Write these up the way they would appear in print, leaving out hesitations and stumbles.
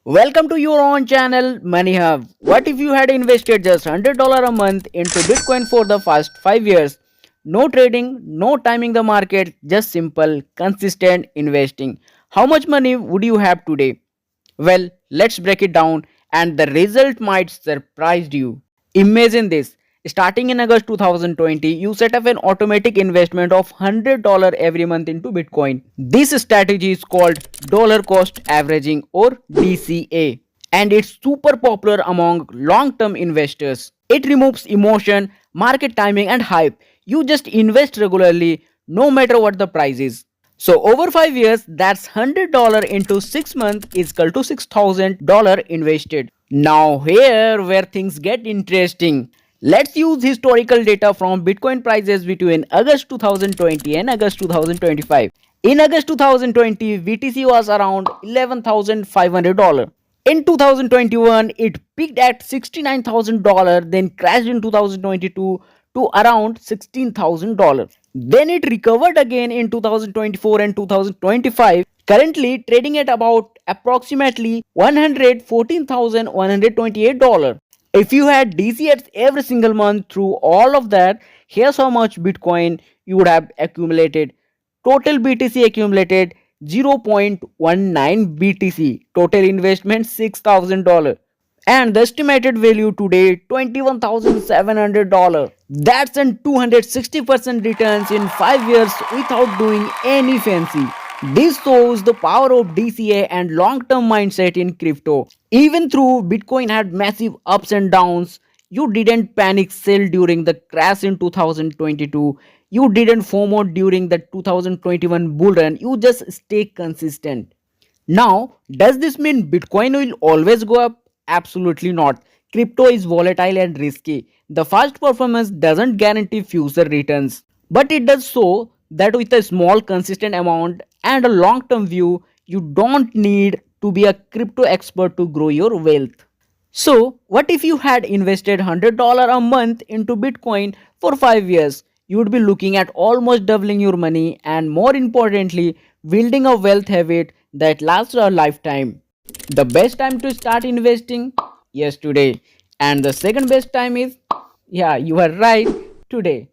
Welcome to your own channel Money Hub. What if you had invested just $100 a month into Bitcoin for the past 5 years? No trading, no timing the market, just simple, consistent investing. How much money would you have today? Well, let's break it down and the result might surprise you. Imagine this. Starting in August 2020, you set up an automatic investment of $100 every month into Bitcoin. This strategy is called dollar cost averaging or DCA, and it's super popular among long-term investors. It removes emotion, market timing and hype. You just invest regularly no matter what the price is. So over 5 years, that's $100 into 6 months is equal to $6,000 invested. Now here where things get interesting. Let's use historical data from Bitcoin prices between August 2020 and August 2025. In August 2020, BTC was around $11,500. In 2021, it peaked at $69,000, then crashed in 2022 to around $16,000. Then it recovered again in 2024 and 2025, currently trading at about approximately $114,128. If you had DCS every single month through all of that, here's how much Bitcoin you would have accumulated. Total BTC accumulated 0.19 BTC. Total investment $6,000. And the estimated value today $21,700. That's a 260% returns in 5 years without doing any fancy. This shows the power of DCA and long-term mindset in crypto. Even though Bitcoin had massive ups and downs, you didn't panic sell during the crash in 2022. You didn't FOMO during the 2021 bull run. You just stay consistent. Now, does this mean Bitcoin will always go up? Absolutely not. Crypto is volatile and risky. The fast performance doesn't guarantee future returns, but it does so that with a small consistent amount and a long term view, you don't need to be a crypto expert to grow your wealth. So, what if you had invested $100 a month into Bitcoin for 5 years? You would be looking at almost doubling your money and, more importantly, building a wealth habit that lasts a lifetime. The best time to start investing? Yes, today. And the second best time is? Yeah, you are right, today.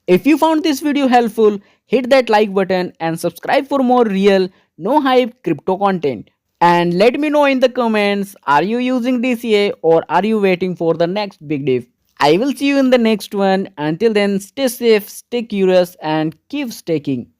If you found this video helpful, hit that like button and subscribe for more real, no hype crypto content. And let me know in the comments, are you using DCA or are you waiting for the next big div? I will see you in the next one. Until then, stay safe, stay curious and keep staking.